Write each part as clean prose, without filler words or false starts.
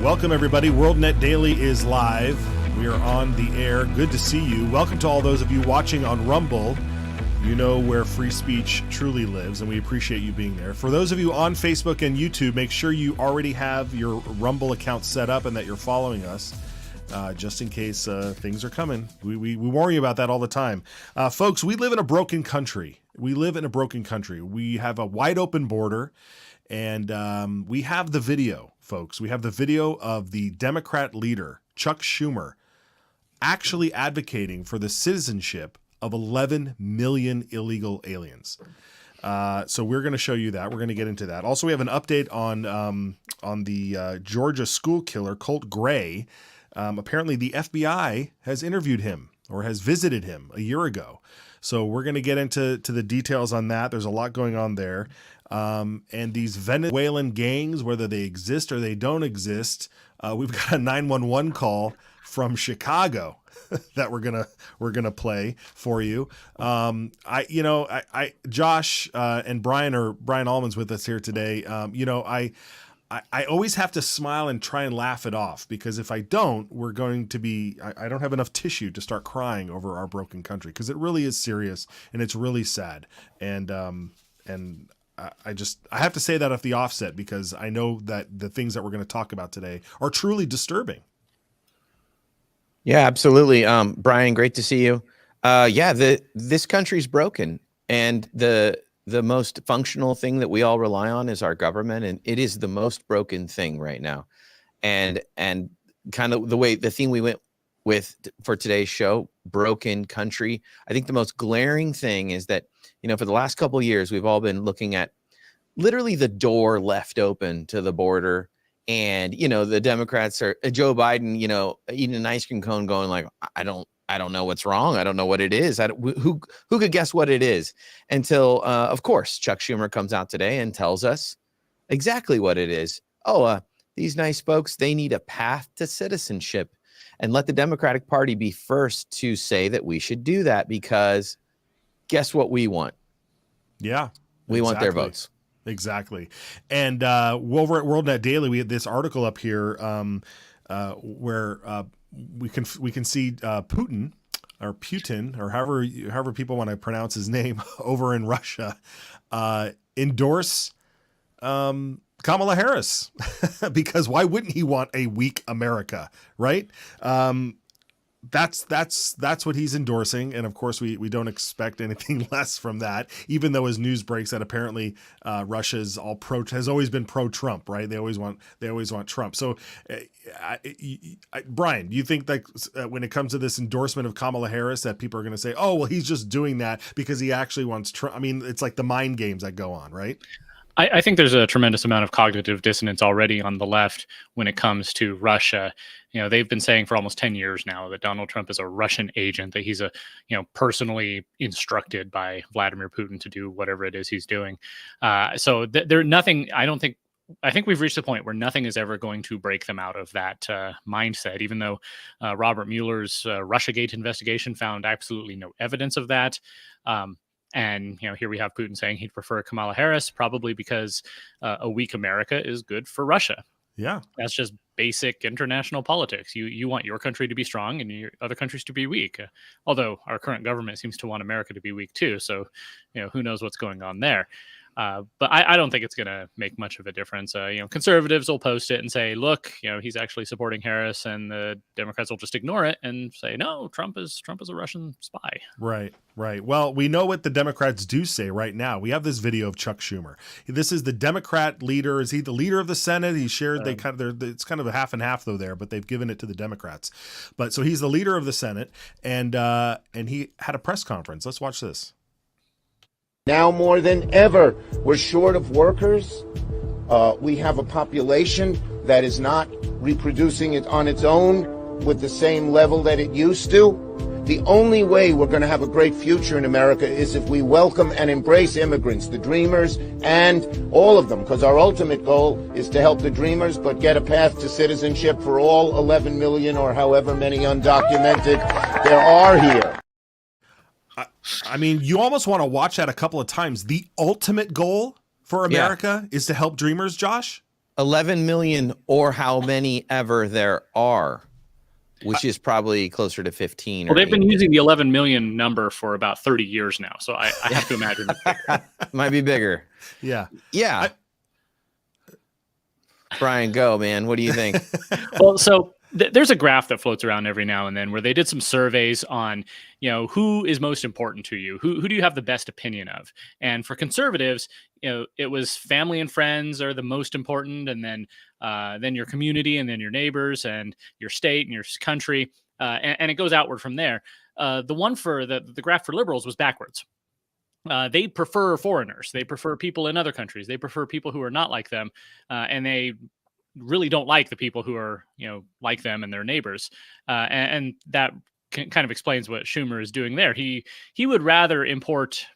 Welcome, everybody. WorldNet Daily is live. We are on the air. Good to see you. Welcome to all those of you watching on Rumble. You know where free speech truly lives, and we appreciate you being there. For those of you on Facebook and YouTube, make sure you already have your Rumble account set up and that you're following us, just in case things are coming. We warn you about that all the time. Folks, we live in a broken country. We have a wide open border, and we have the video, folks. We have the video of the Democrat leader, Chuck Schumer, actually advocating for the citizenship of 11 million illegal aliens. So we're going to show you that. We're going to get into that. Also, we have an update on the Georgia school killer, Colt Gray. Apparently, the FBI has interviewed him or has visited him a year ago. So we're going to get into the details on that. There's a lot going on there. And these Venezuelan gangs, whether they exist or they don't exist, we've got a 911 call from Chicago that we're gonna play for you. Josh and Brian Allman's with us here today. I always have to smile and try and laugh it off, because if I don't, I don't have enough tissue to start crying over our broken country, because it really is serious and it's really sad. And I have to say that at the offset, because I know that the things that we're going to talk about today are truly disturbing. Yeah, absolutely. Brian, great to see you. This country's broken, and the most functional thing that we all rely on is our government, and it is the most broken thing right now. And kind of the theme we went with for today's show, broken country. I think the most glaring thing is that, for the last couple of years, we've all been looking at literally the door left open to the border. And, the Democrats are Joe Biden, eating an ice cream cone going like, I don't know what's wrong. I don't know what it is. Who could guess what it is, until, of course, Chuck Schumer comes out today and tells us exactly what it is. These nice folks, they need a path to citizenship, and let the Democratic Party be first to say that we should do that, because guess what we want? Yeah, we want their votes. Exactly. And over at WorldNet Daily, we had this article up here where we can see Putin, or however people want to pronounce his name, over in Russia, endorse Kamala Harris, because why wouldn't he want a weak America, right? That's what he's endorsing, and of course we don't expect anything less from that. Even though as news breaks that apparently Russia's has always been pro-Trump, right? They always want Trump. So, Brian, do you think that when it comes to this endorsement of Kamala Harris, that people are going to say, "Oh, well, he's just doing that because he actually wants Trump"? I mean, it's like the mind games that go on, right? I think there's a tremendous amount of cognitive dissonance already on the left when it comes to Russia. They've been saying for almost 10 years now that Donald Trump is a Russian agent, that he's personally instructed by Vladimir Putin to do whatever it is he's doing. I think we've reached the point where nothing is ever going to break them out of that mindset, even though Robert Mueller's Russiagate investigation found absolutely no evidence of that. And, here we have Putin saying he'd prefer Kamala Harris, probably because a weak America is good for Russia. Yeah. That's just basic international politics. You want your country to be strong and your other countries to be weak. Although our current government seems to want America to be weak too. So, who knows what's going on there. But I don't think it's going to make much of a difference. Conservatives will post it and say, look, he's actually supporting Harris, and the Democrats will just ignore it and say, no, Trump is a Russian spy. Right. Well, we know what the Democrats do say right now. We have this video of Chuck Schumer. This is the Democrat leader. Is he the leader of the Senate? He shared, it's kind of a half and half though there, but they've given it to the Democrats. But so he's the leader of the Senate, and he had a press conference. Let's watch this. Now more than ever, we're short of workers. We have a population that is not reproducing it on its own with the same level that it used to. The only way we're going to have a great future in America is if we welcome and embrace immigrants, the dreamers, and all of them, because our ultimate goal is to help the dreamers, but get a path to citizenship for all 11 million or however many undocumented there are here. I mean, you almost want to watch that a couple of times. The ultimate goal for America is to help dreamers, Josh? 11 million, or how many ever there are, which is probably closer to 15. Well, or they've been 18. using the 11 million number for about 30 years now, so I have to imagine it's bigger. Might be bigger. Yeah. Yeah. Brian, go, man. What do you think? Well, so there's a graph that floats around every now and then where they did some surveys on, who is most important to you, who do you have the best opinion of, and for conservatives, it was family and friends are the most important, and then your community, and then your neighbors, and your state, and your country, and it goes outward from there. The one for the graph for liberals was backwards. They prefer foreigners. They prefer people in other countries. They prefer people who are not like them, and they really don't like the people who are, like them and their neighbors. And that kind of explains what Schumer is doing there. He would rather import,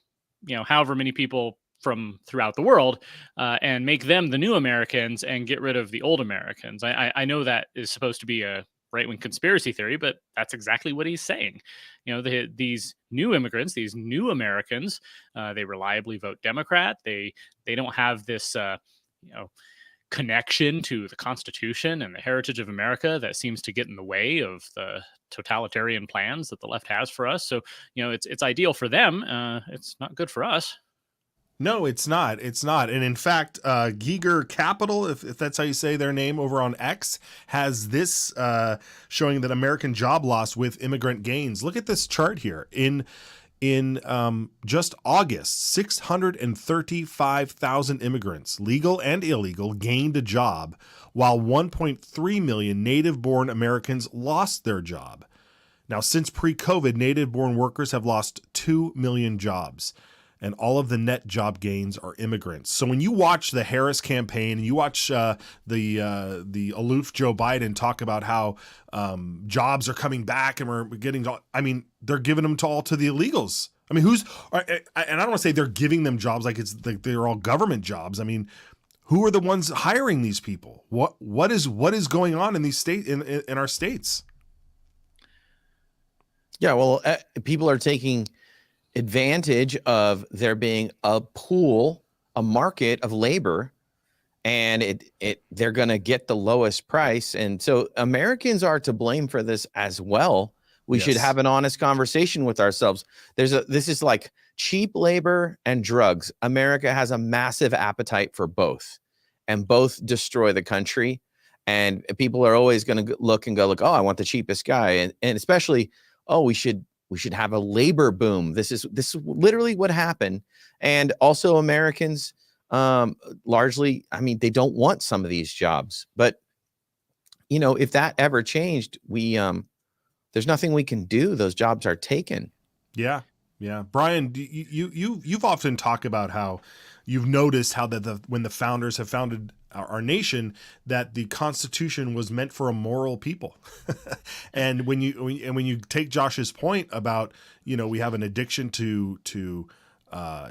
however many people from throughout the world, and make them the new Americans and get rid of the old Americans. I know that is supposed to be a right-wing conspiracy theory, but that's exactly what he's saying. These new immigrants, these new Americans, they reliably vote Democrat. They don't have this, connection to the Constitution and the heritage of America that seems to get in the way of the totalitarian plans that the left has for us. So, it's ideal for them. It's not good for us. No, it's not. It's not. And in fact, Giger Capital, if that's how you say their name, over on X, has this showing that American job loss with immigrant gains. Look at this chart here. In just August, 635,000 immigrants, legal and illegal, gained a job, while 1.3 million native-born Americans lost their job. Now, since pre-COVID, native-born workers have lost 2 million jobs, and all of the net job gains are immigrants. So when you watch the Harris campaign and you watch the aloof Joe Biden talk about how jobs are coming back and we're getting, they're giving them all to the illegals. I mean, and I don't want to say they're giving them jobs like they're all government jobs. I mean, who are the ones hiring these people? What is going on in these in our states? Yeah, well, people are taking advantage of there being a market of labor, and they're going to get the lowest price. And so Americans are to blame for this as well. We should have an honest conversation with ourselves. This is like cheap labor and drugs. America has a massive appetite for both, and both destroy the country. And people are always going to look, oh, I want the cheapest guy. And especially, we should have a labor boom. This is literally what happened. And also Americans, largely, they don't want some of these jobs. But, if that ever changed, there's nothing we can do. Those jobs are taken. Yeah. Yeah. Brian, you've often talked about how you've noticed how when the founders have founded our nation, that the Constitution was meant for a moral people. And when you take Josh's point about, we have an addiction to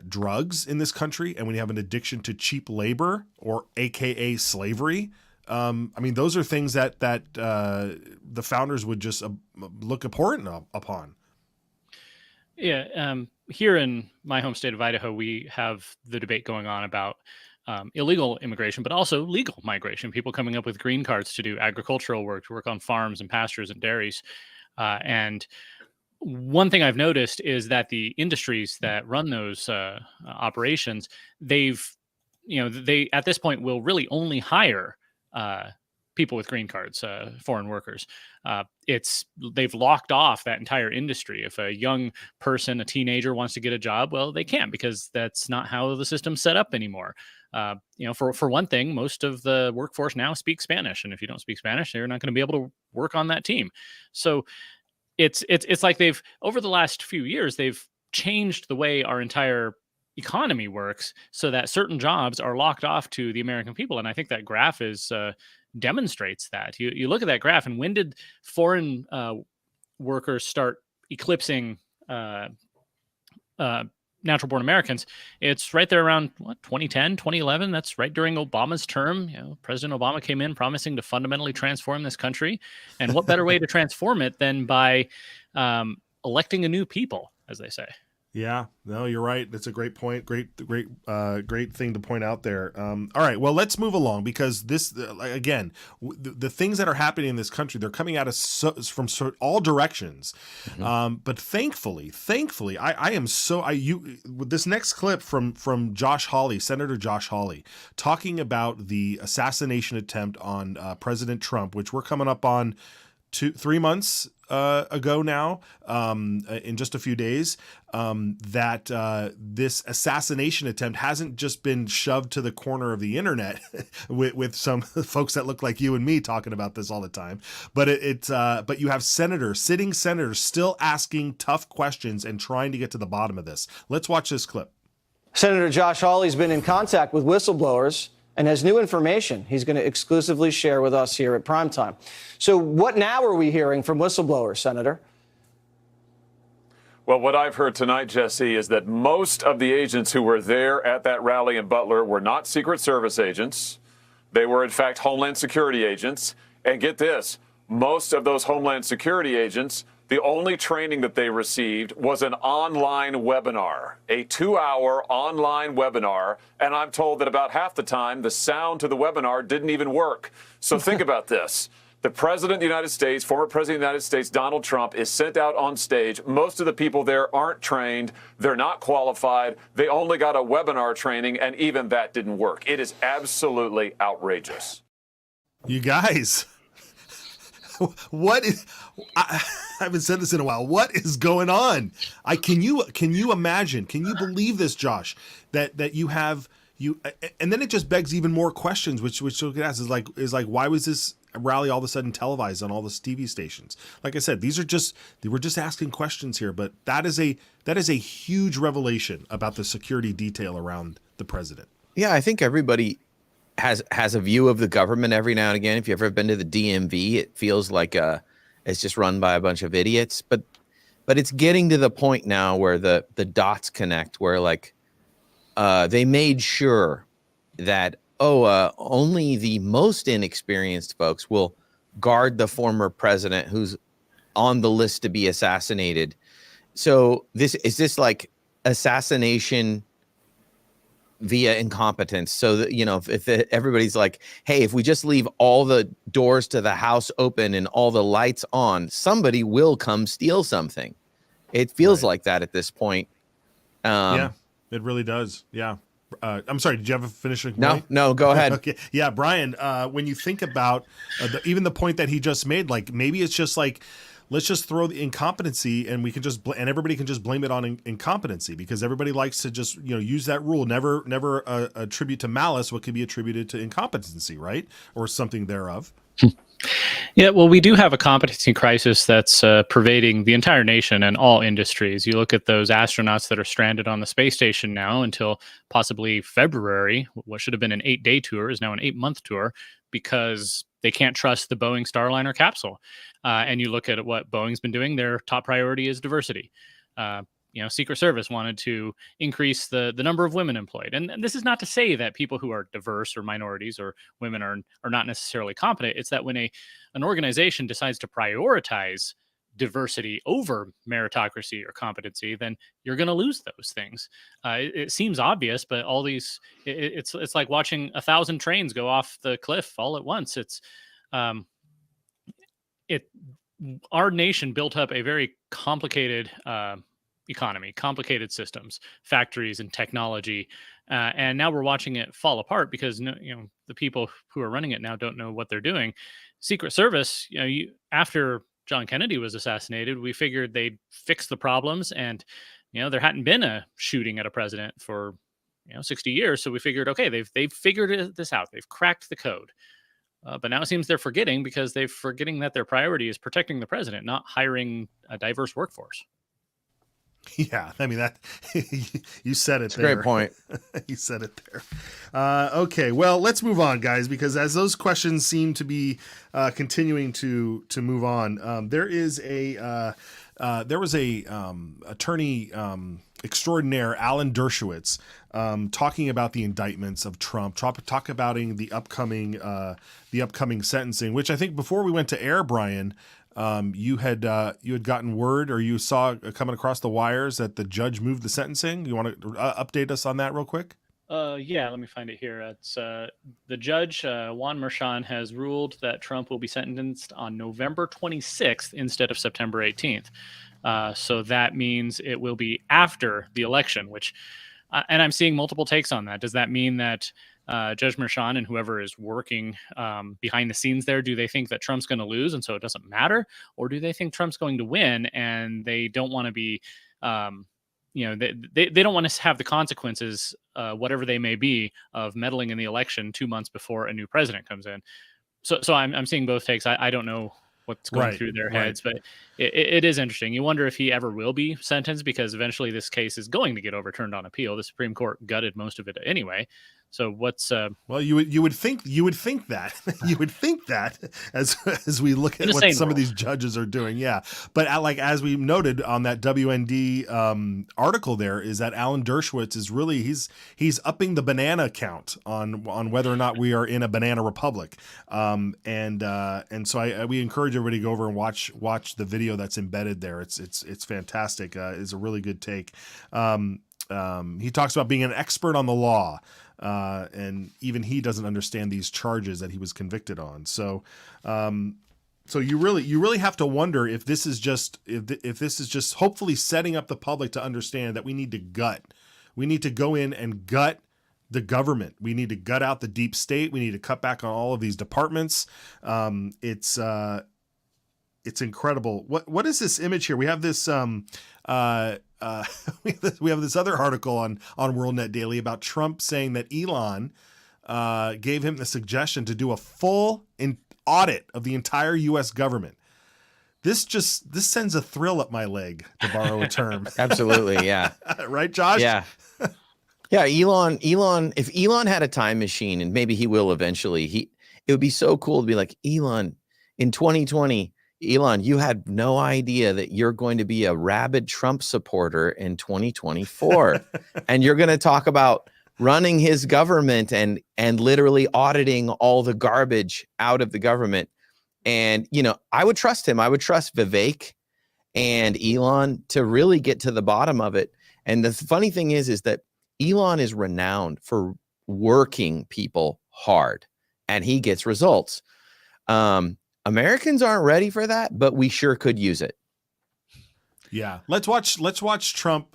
drugs in this country, and when you have an addiction to cheap labor, or AKA slavery, those are things that the founders would just look abhorrent upon. Yeah. Here in my home state of Idaho, we have the debate going on about illegal immigration, but also legal migration, people coming up with green cards to do agricultural work, to work on farms and pastures and dairies. And one thing I've noticed is that the industries that run those operations, they at this point will really only hire people with green cards, foreign workers. They've locked off that entire industry. If a young person, a teenager, wants to get a job, well, they can't, because that's not how the system's set up anymore. For one thing, most of the workforce now speaks Spanish, and if you don't speak Spanish, you're not going to be able to work on that team. So it's like they've, over the last few years, they've changed the way our entire economy works so that certain jobs are locked off to the American people. And I think that graph demonstrates that. You look at that graph, and when did foreign workers start eclipsing natural born Americans? It's right there around 2010, 2011. That's right during Obama's term. President Obama came in promising to fundamentally transform this country. And what better way to transform it than by electing a new people, as they say. Yeah, no, you're right. That's a great point. Great thing to point out there. All right, well, let's move along because this, again, the things that are happening in this country, they're coming at us from all directions. Mm-hmm. But thankfully, I am so with this next clip from Josh Hawley, Senator Josh Hawley, talking about the assassination attempt on President Trump, which we're coming up on 3 months ago now, in just a few days, that this assassination attempt hasn't just been shoved to the corner of the internet with some folks that look like you and me talking about this all the time, but but you have sitting senators still asking tough questions and trying to get to the bottom of this. Let's watch this clip. Senator Josh Hawley's been in contact with whistleblowers and has new information he's going to exclusively share with us here at Primetime. So what now are we hearing from whistleblowers, Senator? Well, what I've heard tonight, Jesse, is that most of the agents who were there at that rally in Butler were not Secret Service agents. They were, in fact, Homeland Security agents. And get this, most of those Homeland Security agents, the only training that they received was an online webinar, a 2-hour online webinar. And I'm told that about half the time, the sound to the webinar didn't even work. So think about this. The President of the United States, former President of the United States, Donald Trump, is sent out on stage. Most of the people there aren't trained. They're not qualified. They only got a webinar training, and even that didn't work. It is absolutely outrageous. You guys, what is... I haven't said this in a while. What is going on? Can you imagine? Can you believe this, Josh? That you have and then it just begs even more questions, which you could ask is like why was this rally all of a sudden televised on all the TV stations? Like I said, we're just asking questions here, but that is a huge revelation about the security detail around the president. Yeah, I think everybody has a view of the government every now and again. If you've ever been to the DMV, it feels like it's just run by a bunch of idiots. But it's getting to the point now where the dots connect, where like they made sure that only the most inexperienced folks will guard the former president who's on the list to be assassinated. So is this like assassination via incompetence? So that, if everybody's like, hey, if we just leave all the doors to the house open and all the lights on, somebody will come steal something. It feels like that at this point. Yeah, it really does. Yeah. I'm sorry. Did you have a finishing point? No, go ahead. Okay. Yeah, Brian, when you think about even the point that he just made, like maybe it's just like, let's just throw the incompetency and we can just and everybody can just blame it on incompetency, because everybody likes to just use that rule, never attribute to malice what can be attributed to incompetency, right, or something thereof. Yeah, well, we do have a competency crisis that's pervading the entire nation and all industries. You look at those astronauts that are stranded on the space station now until possibly February. What should have been an 8-day tour is now an 8-month tour because they can't trust the Boeing Starliner capsule. And you look at what Boeing's been doing, their top priority is diversity. Secret Service wanted to increase the number of women employed. And this is not to say that people who are diverse or minorities or women are not necessarily competent. It's that when an organization decides to prioritize diversity over meritocracy or competency, then you're going to lose those things. It seems obvious, but all these, it's like watching 1,000 trains go off the cliff all at once. Our nation built up a very complicated economy, complicated systems, factories and technology. And now we're watching it fall apart because the people who are running it now don't know what they're doing. Secret Service, after John Kennedy was assassinated, we figured they'd fix the problems, and there hadn't been a shooting at a president for 60 years. So we figured, okay, they've figured this out. They've cracked the code. But now it seems they're forgetting, because they're forgetting that their priority is protecting the president, not hiring a diverse workforce. Yeah, I mean, that you said it. It's there. A great point. You said it there. Okay, well, let's move on, guys, because as those questions seem to be continuing to move on, there was a attorney extraordinaire, Alan Dershowitz, talking about the indictments of Trump, talk about the upcoming sentencing, which I think before we went to air, Brian, you had gotten word, or you saw coming across the wires, that the judge moved the sentencing. You want to update us on that real quick? Yeah, let me find it here. It's the judge, Juan Merchan, has ruled that Trump will be sentenced on November 26th instead of September 18th. So that means it will be after the election, which, and I'm seeing multiple takes on that. Does that mean that Judge Merchan and whoever is working behind the scenes there, do they think that Trump's going to lose and so it doesn't matter? Or do they think Trump's going to win and they don't want to be, they don't want to have the consequences, whatever they may be, of meddling in the election 2 months before a new president comes in? So I'm seeing both takes. I don't know what's going through their heads, but it is interesting. You wonder if he ever will be sentenced, because eventually this case is going to get overturned on appeal. The Supreme Court gutted most of it anyway. So what's well, you would think that you would think that as we look at what some of these judges are doing, yeah. But as we noted on that WND article, there is that Alan Dershowitz is really he's upping the banana count on whether or not we are in a banana republic, and so we encourage everybody to go over and watch the video that's embedded there. It's fantastic. It's a really good take. He talks about being an expert on the law. And even he doesn't understand these charges that he was convicted on. So you really have to wonder if this is just hopefully setting up the public to understand that we need to go in and gut the government. We need to gut out the deep state. We need to cut back on all of these departments. It's incredible. What is this image here? We have this we have this other article on WorldNet Daily about Trump saying that Elon gave him the suggestion to do a full audit of the entire U.S. government. This sends a thrill up my leg, to borrow a term. Absolutely, yeah. Right, Josh? Yeah. Yeah, Elon, if Elon had a time machine, and maybe he will eventually, it would be so cool to be like, Elon, in 2020, Elon, you had no idea that you're going to be a rabid Trump supporter in 2024. And you're going to talk about running his government and literally auditing all the garbage out of the government. And, I would trust him. I would trust Vivek and Elon to really get to the bottom of it. And the funny thing is that Elon is renowned for working people hard, and he gets results. Americans aren't ready for that, but we sure could use it. Yeah. Let's watch Trump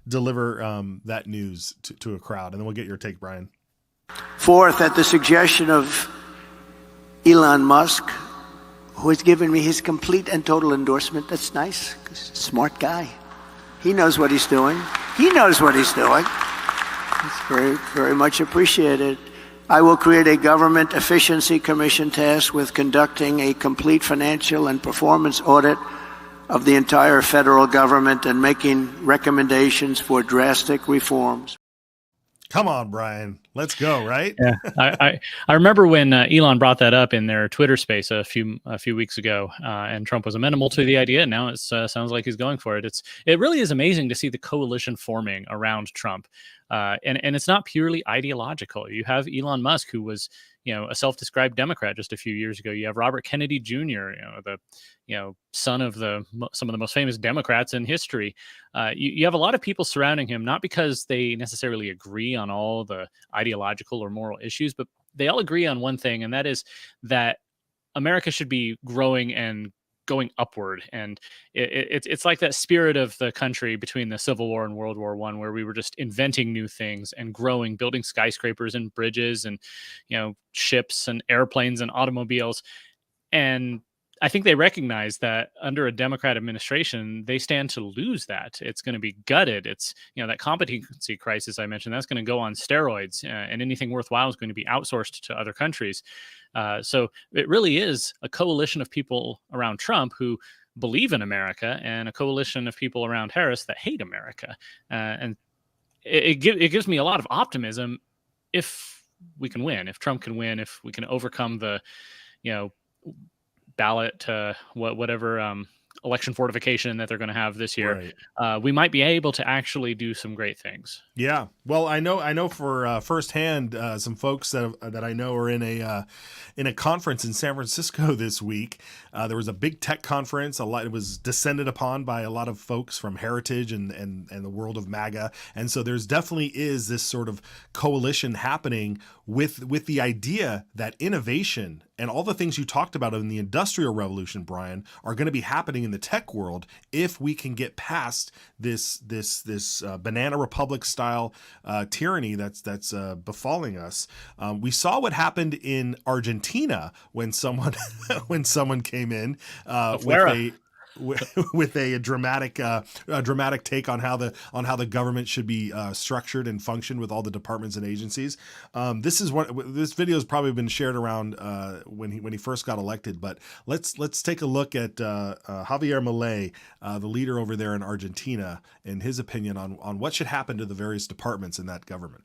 deliver that news to a crowd, and then we'll get your take, Brian. Fourth, at the suggestion of Elon Musk, who has given me his complete and total endorsement. That's nice, 'cause he's a smart guy. He knows what he's doing. It's very, very much appreciated. I will create a government efficiency commission tasked with conducting a complete financial and performance audit of the entire federal government and making recommendations for drastic reforms. Come on, Brian. Let's go, right? Yeah, I remember when Elon brought that up in their Twitter space a few weeks ago, and Trump was amenable to the idea. And now it sounds like he's going for it. It really is amazing to see the coalition forming around Trump, and it's not purely ideological. You have Elon Musk, who was a self-described Democrat just a few years ago. You have Robert Kennedy Jr., the son of some of the most famous Democrats in history. You have a lot of people surrounding him, not because they necessarily agree on all the ideological or moral issues, but they all agree on one thing, and that is that America should be growing and going upward. And it's like that spirit of the country between the Civil War and World War I, where we were just inventing new things and growing, building skyscrapers and bridges and ships and airplanes and automobiles. And I think they recognize that under a Democrat administration, they stand to lose that. It's going to be gutted. It's, that competency crisis I mentioned, that's going to go on steroids, and anything worthwhile is going to be outsourced to other countries. So it really is a coalition of people around Trump who believe in America, and a coalition of people around Harris that hate America. And it gives me a lot of optimism if we can win, if Trump can win, if we can overcome the, ballot, whatever election fortification that they're going to have this year, Right. we might be able to actually do some great things. Yeah. Well, I know for firsthand, some folks that I know are in a conference in San Francisco this week. There was a big tech conference. It was descended upon by a lot of folks from Heritage and the world of MAGA. And so there's definitely is this sort of coalition happening with the idea that innovation and all the things you talked about in the Industrial Revolution, Brian, are going to be happening in the tech world if we can get past this Banana Republic style tyranny that's befalling us. We saw what happened in Argentina when someone came in with a dramatic take on how the government should be structured and function with all the departments and agencies. This video has probably been shared around when he first got elected. But let's take a look at Javier Milei, the leader over there in Argentina, and his opinion on what should happen to the various departments in that government.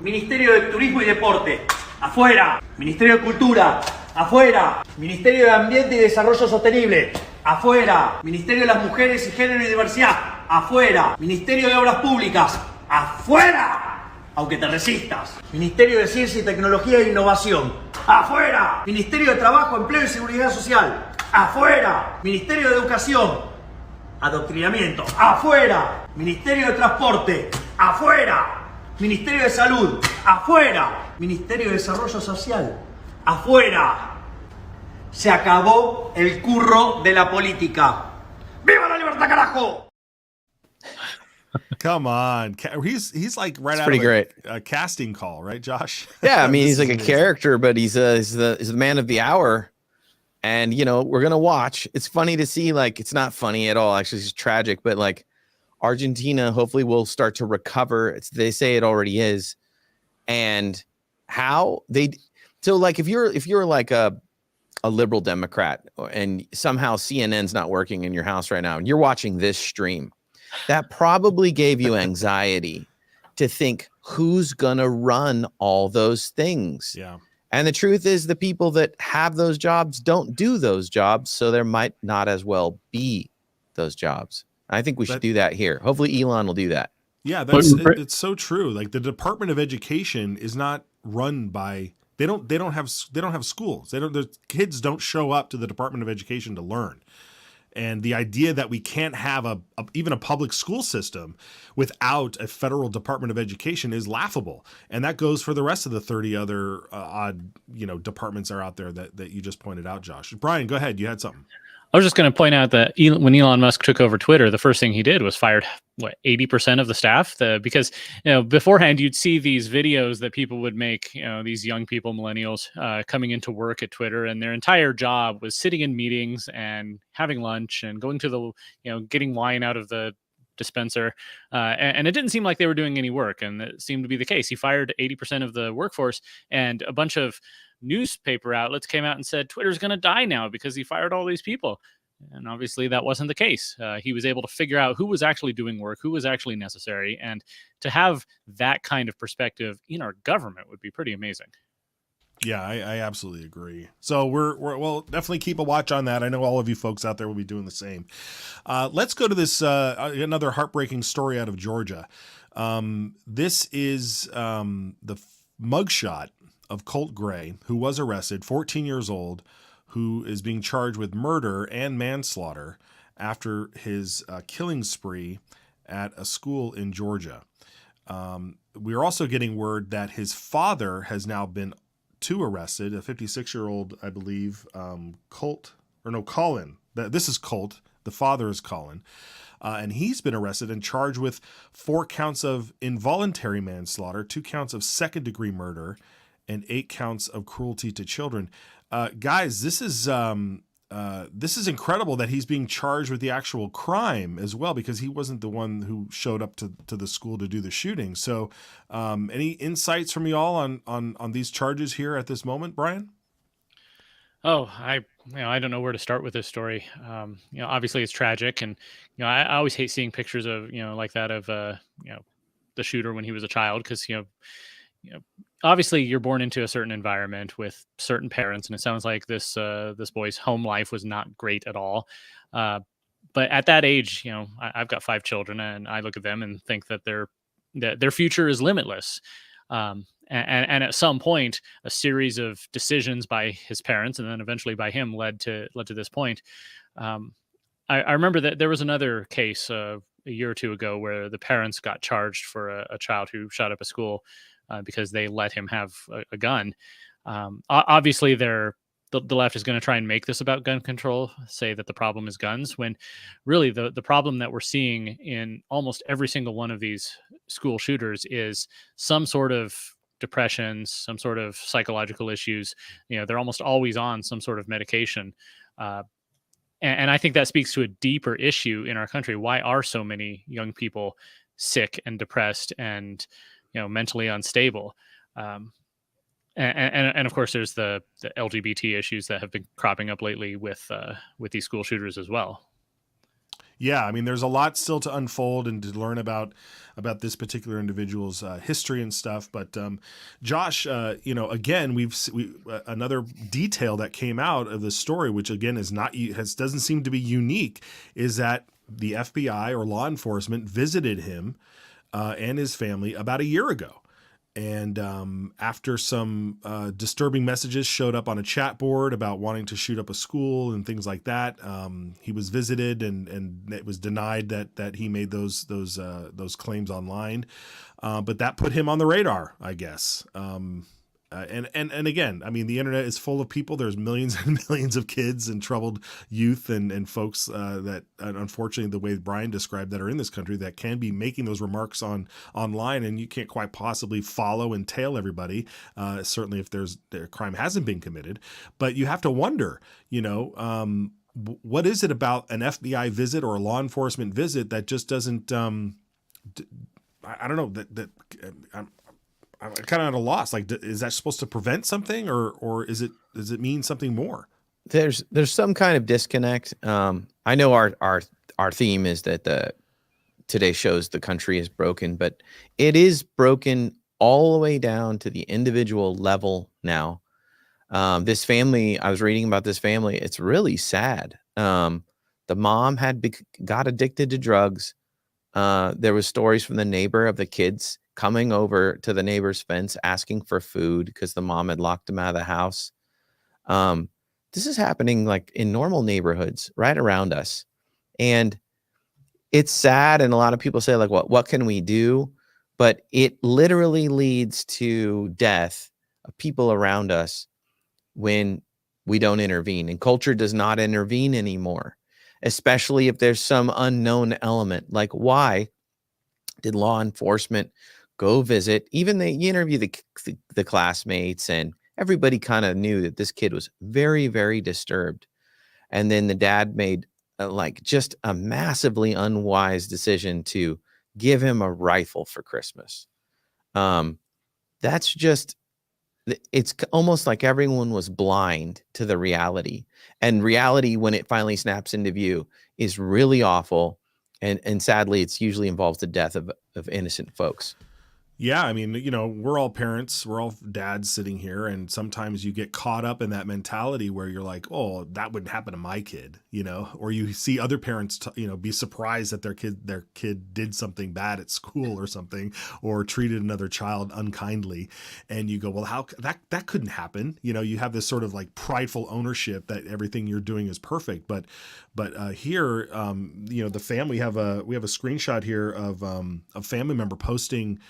Ministerio de Turismo y Deporte, afuera. Ministerio de Cultura, afuera. Ministerio de Ambiente y Desarrollo Sostenible, afuera. Ministerio de las Mujeres y Género y Diversidad, afuera. Ministerio de Obras Públicas, afuera. Aunque te resistas. Ministerio de Ciencia y Tecnología e Innovación, afuera. Ministerio de Trabajo, Empleo y Seguridad Social, afuera. Ministerio de Educación, Adoctrinamiento, afuera. Ministerio de Transporte, afuera. Ministerio de Salud, afuera. Ministerio de Desarrollo Social, afuera. Se acabó el curro de la política. ¡Viva la libertad, carajo! Come on, he's like right It's out pretty of great. A casting call, right, Josh? Yeah, I mean, This he's like is a amazing. character, but he's the man of the hour. And, we're going to watch. It's funny to see, like, it's not funny at all. Actually, it's tragic, but like Argentina hopefully will start to recover. They say it already is. And so like, if you're like a liberal Democrat and somehow CNN's not working in your house right now and you're watching this stream, that probably gave you anxiety to think who's going to run all those things. Yeah. And the truth is the people that have those jobs don't do those jobs. So there might not as well be those jobs. I think we should do that here. Hopefully Elon will do that. Yeah, it's so true. Like the Department of Education is not run by they don't have schools. The kids don't show up to the Department of Education to learn. And the idea that we can't have even a public school system without a federal Department of Education is laughable. And that goes for the rest of the 30 other odd, departments are out there that you just pointed out, Josh. Brian, go ahead. You had something. I was just going to point out that when Elon Musk took over Twitter, the first thing he did was fired 80% of the staff. Because beforehand you'd see these videos that people would make, these young people, millennials, coming into work at Twitter, and their entire job was sitting in meetings and having lunch and going to the getting wine out of the dispenser, and it didn't seem like they were doing any work, and that seemed to be the case. He fired 80% of the workforce, and a bunch of newspaper outlets came out and said Twitter's going to die now because he fired all these people. And obviously that wasn't the case. He was able to figure out who was actually doing work, who was actually necessary. And to have that kind of perspective in our government would be pretty amazing. Yeah, I absolutely agree. So we'll definitely keep a watch on that. I know all of you folks out there will be doing the same. Let's go to this another heartbreaking story out of Georgia. This is the mugshot of Colt Gray, who was arrested, 14 years old, who is being charged with murder and manslaughter after his killing spree at a school in Georgia. We are also getting word that his father has now been arrested, a 56-year-old, I believe, Colin. This is Colt. The father is Colin. And he's been arrested and charged with 4 counts of involuntary manslaughter, 2 counts of second-degree murder, and 8 counts of cruelty to children. Guys, this is incredible that he's being charged with the actual crime as well, because he wasn't the one who showed up to the school to do the shooting. So any insights from you all on these charges here at this moment, Brian? Oh, I don't know where to start with this story. Obviously it's tragic, and I always hate seeing pictures of like that of the shooter when he was a child, because obviously you're born into a certain environment with certain parents, and it sounds like this boy's home life was not great at all. Uh, but at that age, I've got 5 children, and I look at them and think that their future is limitless. And at some point, a series of decisions by his parents, and then eventually by him, led to this point. I remember that there was another case a year or two ago where the parents got charged for a child who shot up a school because they let him have a gun. Obviously, the left is going to try and make this about gun control, say that the problem is guns, when really the problem that we're seeing in almost every single one of these school shooters is some sort of depression, some sort of psychological issues. They're almost always on some sort of medication. And I think that speaks to a deeper issue in our country. Why are so many young people sick and depressed and mentally unstable? And of course, there's the LGBT issues that have been cropping up lately with these school shooters as well. Yeah, I mean, there's a lot still to unfold and to learn about this particular individual's history and stuff. But Josh, again, we another detail that came out of the story, which again doesn't seem to be unique, is that the FBI or law enforcement visited him and his family about a year ago. And after some disturbing messages showed up on a chat board about wanting to shoot up a school and things like that, he was visited and it was denied that he made those claims online. But that put him on the radar, I guess. And again, I mean, the internet is full of people. There's millions and millions of kids and troubled youth and folks that, unfortunately, the way Brian described, that are in this country that can be making those remarks online, and you can't quite possibly follow and tail everybody. Certainly, if their crime hasn't been committed, but you have to wonder, what is it about an FBI visit or a law enforcement visit that just doesn't? I don't know I'm kind of at a loss. Like, is that supposed to prevent something, or does it mean something more? There's some kind of disconnect. I know our theme is that today shows the country is broken, but it is broken all the way down to the individual level now. This family, I was reading about this family. It's really sad. The mom got addicted to drugs. There was stories from the neighbor of the kids coming over to the neighbor's fence asking for food because the mom had locked him out of the house. This is happening like in normal neighborhoods right around us. And it's sad. And a lot of people say, like, what can we do? But it literally leads to death of people around us when we don't intervene. And culture does not intervene anymore, especially if there's some unknown element. Like, why did law enforcement go visit? Even you interview the classmates, and everybody kind of knew that this kid was very, very disturbed. And then the dad made just a massively unwise decision to give him a rifle for Christmas. That's just, it's almost like everyone was blind to the reality. And reality, when it finally snaps into view, is really awful. And sadly, it's usually involves the death of innocent folks. Yeah, I mean, we're all parents, we're all dads sitting here, and sometimes you get caught up in that mentality where you're like, oh, that wouldn't happen to my kid, or you see other parents, be surprised that their kid did something bad at school or something, or treated another child unkindly, and you go, well, how that couldn't happen? You have this sort of like prideful ownership that everything you're doing is perfect, but here, the family we have a screenshot here of a family member posting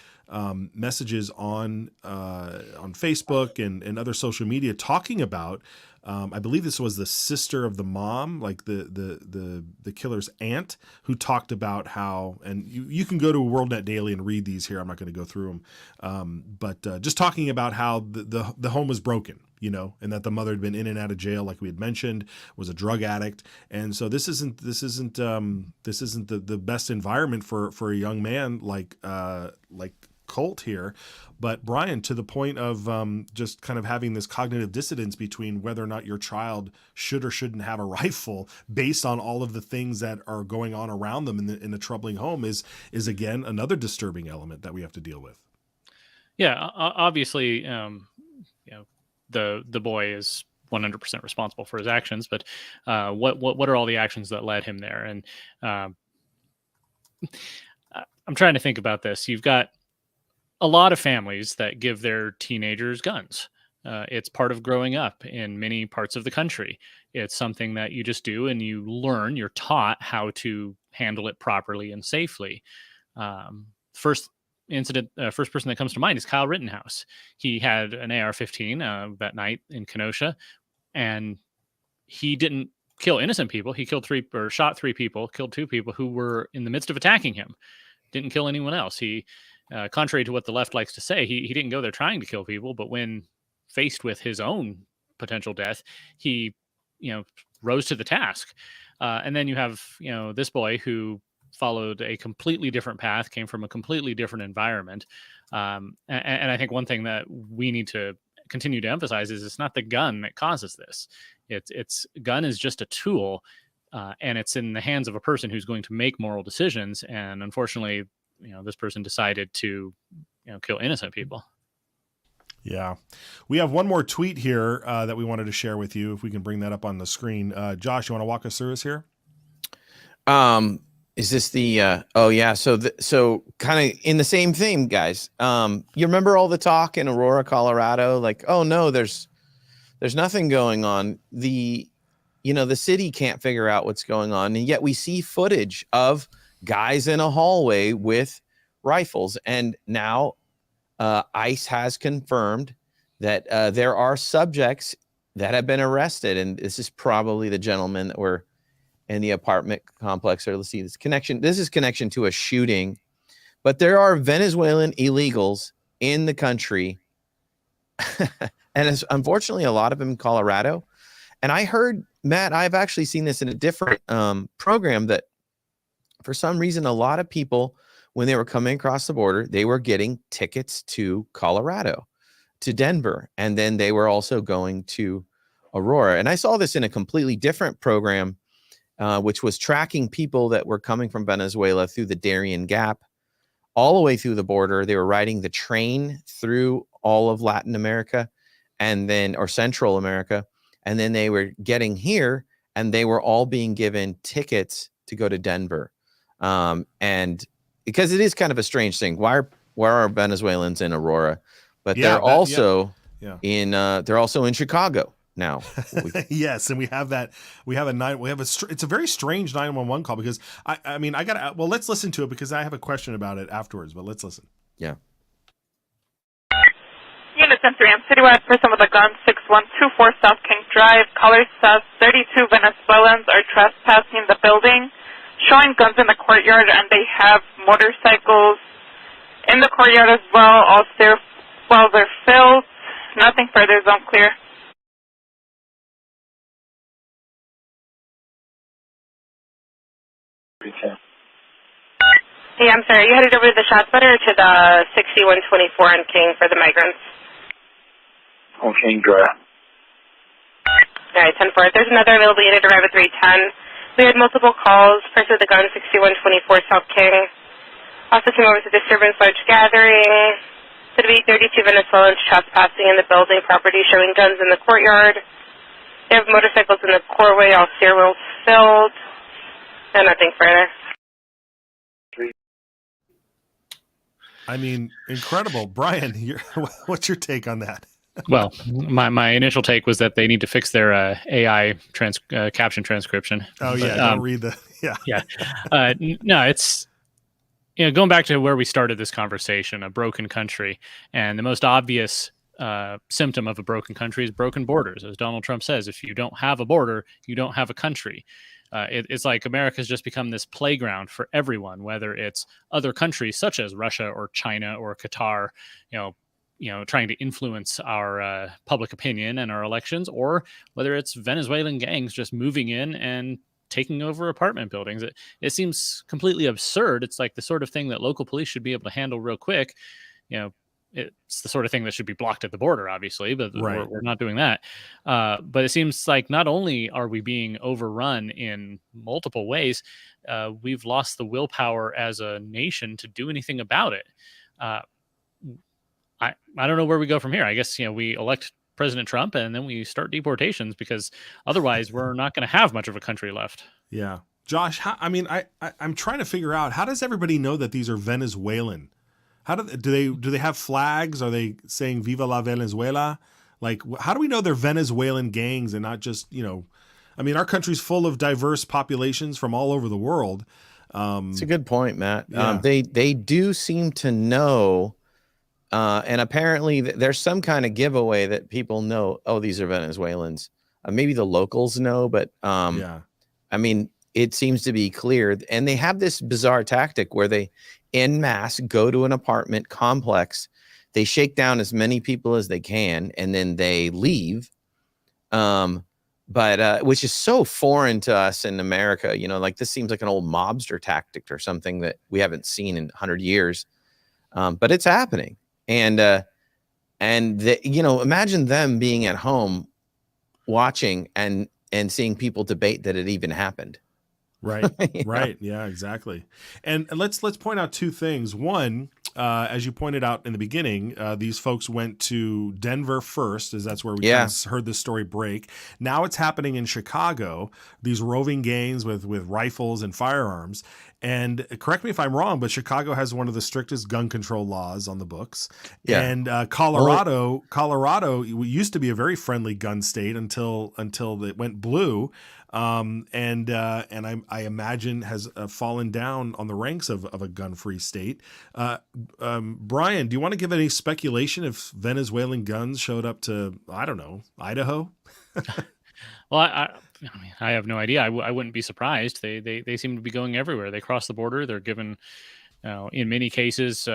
messages on Facebook and other social media talking about, I believe this was the sister of the mom, like the killer's aunt, who talked about how, and you can go to WorldNet Daily and read these here. I'm not going to go through them, but just talking about how the home was broken, and that the mother had been in and out of jail, like we had mentioned, was a drug addict, and so this isn't the best environment for a young man like Colt here. But Brian, to the point of just kind of having this cognitive dissonance between whether or not your child should or shouldn't have a rifle based on all of the things that are going on around them in the troubling home is again another disturbing element that we have to deal with. Yeah, obviously, the boy is 100% responsible for his actions, but what are all the actions that led him there? And I'm trying to think about this. You've got a lot of families that give their teenagers guns. It's part of growing up in many parts of the country. It's something that you just do and you learn, you're taught how to handle it properly and safely. First person that comes to mind is Kyle Rittenhouse. He had an AR-15 that night in Kenosha, and he didn't kill innocent people. He shot 3 people, killed 2 people who were in the midst of attacking him. Didn't kill anyone else. He, contrary to what the left likes to say, he didn't go there trying to kill people, but when faced with his own potential death, he, rose to the task. And then you have, this boy who followed a completely different path, came from a completely different environment. And I think one thing that we need to continue to emphasize is it's not the gun that causes this. It's gun is just a tool, and it's in the hands of a person who's going to make moral decisions. And unfortunately, this person decided to, kill innocent people. Yeah. We have one more tweet here that we wanted to share with you. If we can bring that up on the screen. Josh, you want to walk us through this here? Is this the, oh yeah. So kind of in the same theme, guys. You remember all the talk in Aurora, Colorado? Like, oh no, there's nothing going on. The city can't figure out what's going on. And yet we see footage of guys in a hallway with rifles. And now ICE has confirmed that there are subjects that have been arrested. And this is probably the gentlemen that were in the apartment complex. Or let's see this connection. This is connection to a shooting. But there are Venezuelan illegals in the country. And it's unfortunately a lot of them in Colorado. And I heard, Matt, I've actually seen this in a different program, that for some reason, a lot of people, when they were coming across the border, they were getting tickets to Colorado, to Denver, and then they were also going to Aurora. And I saw this in a completely different program, which was tracking people that were coming from Venezuela through the Darien Gap, all the way through the border. They were riding the train through all of Latin America or Central America. And then they were getting here, and they were all being given tickets to go to Denver. And because it is kind of a strange thing. Why are Venezuelans in Aurora? But they're also they're also in Chicago now. Yes, and we have it's a very strange 911 call, because let's listen to it, because I have a question about it afterwards, but let's listen. Yeah. Unit 10-3, I'm citywide, person with a gun, 6124 South King Drive. Caller says 32 Venezuelans are trespassing the building, showing guns in the courtyard, and they have motorcycles in the courtyard as well. All stairwells are filled. Nothing further, zone clear. Hey, I'm sorry, are you headed over to the ShotSpotter or to the 6124 on King for the migrants? On King Drive. All right, 10-4. If there's another available unit, arrive at 310. We had multiple calls. First with the gun, 6124 South King. Also came over to disturbance, large gathering. Said to be 32 Venezuelans trespassing in the building property, showing guns in the courtyard. They have motorcycles in the courtway, all stairwells filled. And nothing further. I mean, incredible. Brian, what's your take on that? Well, my initial take was that they need to fix their AI caption transcription. Oh yeah, don't read the No, it's going back to where we started this conversation, a broken country, and the most obvious symptom of a broken country is broken borders. As Donald Trump says, if you don't have a border, you don't have a country. It's like America's just become this playground for everyone, whether it's other countries such as Russia or China or Qatar, trying to influence our public opinion and our elections, or whether it's Venezuelan gangs just moving in and taking over apartment buildings. It seems completely absurd. It's like the sort of thing that local police should be able to handle real quick. It's the sort of thing that should be blocked at the border, obviously, but right. we're not doing that. But it seems like not only are we being overrun in multiple ways, we've lost the willpower as a nation to do anything about it. I don't know where we go from here. I guess, we elect President Trump and then we start deportations, because otherwise we're not going to have much of a country left. Yeah. Josh, I'm trying to figure out, how does everybody know that these are Venezuelan? How do they have flags? Are they saying Viva la Venezuela? Like, how do we know they're Venezuelan gangs and not just, our country's full of diverse populations from all over the world. It's a good point, Matt. Yeah. They do seem to know, and apparently there's some kind of giveaway that people know, oh, these are Venezuelans. Maybe the locals know, but yeah. It seems to be clear. And they have this bizarre tactic where they en masse go to an apartment complex. They shake down as many people as they can, and then they leave. But which is so foreign to us in America, like this seems like an old mobster tactic or something that we haven't seen in 100 years. But it's happening. And imagine them being at home watching and seeing people debate that it even happened. Right. Right. Yeah, exactly. And let's point out two things. One, as you pointed out in the beginning, these folks went to Denver first, as that's where we kind of heard this story break. Now it's happening in Chicago, these roving gangs with rifles and firearms. And correct me if I'm wrong, but Chicago has one of the strictest gun control laws on the books. Yeah. And Colorado used to be a very friendly gun state until it went blue. And I imagine has fallen down on the ranks of a gun-free state. Brian, do you want to give any speculation if Venezuelan guns showed up to, I don't know, Idaho? Well, I have no idea. I wouldn't be surprised. They seem to be going everywhere. They cross the border. They're given, in many cases,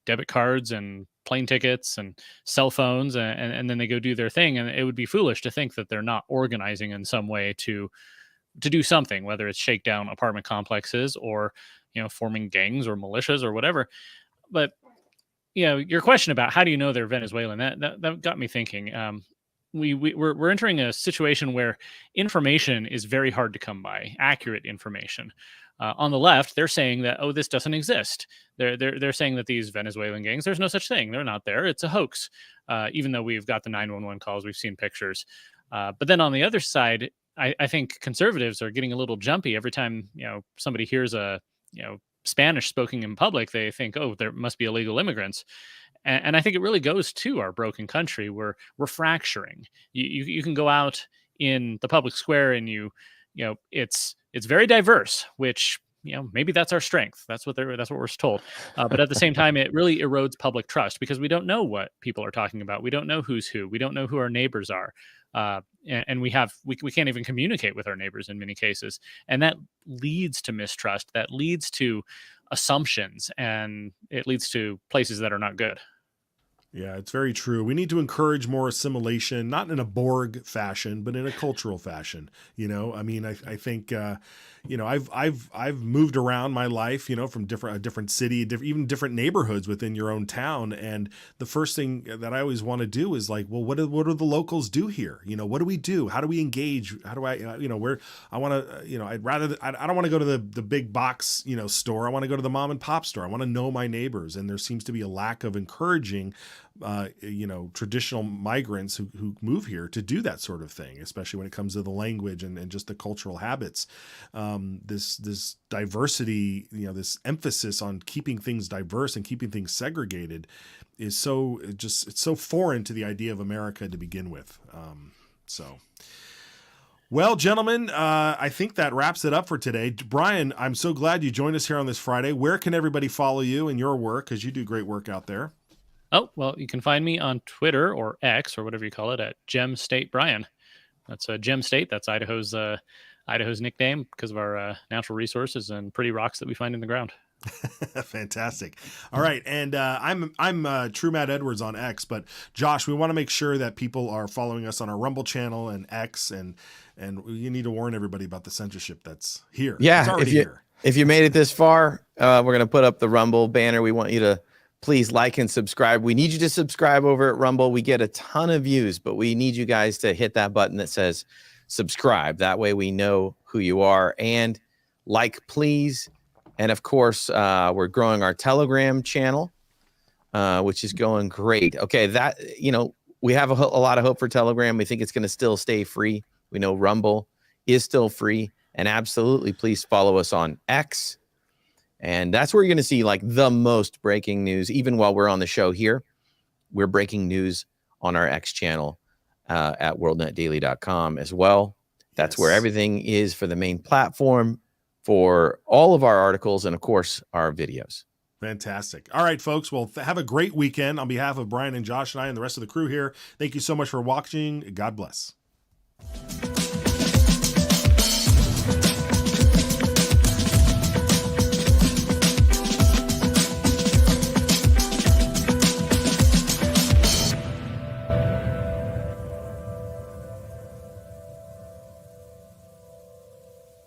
debit cards and plane tickets and cell phones, and then they go do their thing. And it would be foolish to think that they're not organizing in some way to do something, whether it's shake down apartment complexes or, forming gangs or militias or whatever. But, your question about how do you know they're Venezuelan, that got me thinking. We're entering a situation where information is very hard to come by, accurate information. On the left, they're saying that, oh, this doesn't exist. They're saying that these Venezuelan gangs, there's no such thing. They're not there. It's a hoax. Even though we've got the 911 calls, we've seen pictures. But then on the other side, I think conservatives are getting a little jumpy every time somebody hears a Spanish spoken in public. They think, oh, there must be illegal immigrants. And I think it really goes to our broken country. We're fracturing. You can go out in the public square and it's very diverse, which maybe that's our strength. That's what we're told. But at the same time, it really erodes public trust because we don't know what people are talking about. We don't know who's who. We don't know who our neighbors are. And we can't even communicate with our neighbors in many cases. And that leads to mistrust. That leads to assumptions, and it leads to places that are not good. Yeah, it's very true. We need to encourage more assimilation, not in a Borg fashion, but in a cultural fashion. I think, I've moved around my life, from a different city, even different neighborhoods within your own town. And the first thing that I always want to do is like, well, what do the locals do here? What do we do? How do we engage? How do I, where I want to, I don't want to go to the big box, store. I want to go to the mom and pop store. I want to know my neighbors. And there seems to be a lack of encouraging traditional migrants who move here to do that sort of thing, especially when it comes to the language and just the cultural habits. This diversity, this emphasis on keeping things diverse and keeping things segregated is it's so foreign to the idea of America to begin with. Well, gentlemen, I think that wraps it up for today. Brian, I'm so glad you joined us here on this Friday. Where can everybody follow you and your work? Because you do great work out there. Oh, well, you can find me on Twitter or X or whatever you call it at Gem State Brian. That's Gem State. That's Idaho's nickname because of our natural resources and pretty rocks that we find in the ground. Fantastic. All right. And I'm True Matt Edwards on X, but Josh, we want to make sure that people are following us on our Rumble channel and X, and you need to warn everybody about the censorship that's here. Yeah. It's already here. If you made it this far, we're going to put up the Rumble banner. We want you to please like and subscribe. We need you to subscribe over at Rumble. We get a ton of views, but we need you guys to hit that button that says subscribe. That way we know who you are. And like, please. And of course, we're growing our Telegram channel. which is going great. Okay, that, we have a lot of hope for Telegram. We think it's going to still stay free. We know Rumble is still free. And absolutely, please follow us on X. And that's where you're going to see like the most breaking news. Even while we're on the show here, we're breaking news on our X channel at worldnetdaily.com as well. That's where everything is for the main platform, for all of our articles, and of course, our videos. Fantastic. All right, folks. Well, have a great weekend. On behalf of Brian and Josh and I and the rest of the crew here, thank you so much for watching. God bless.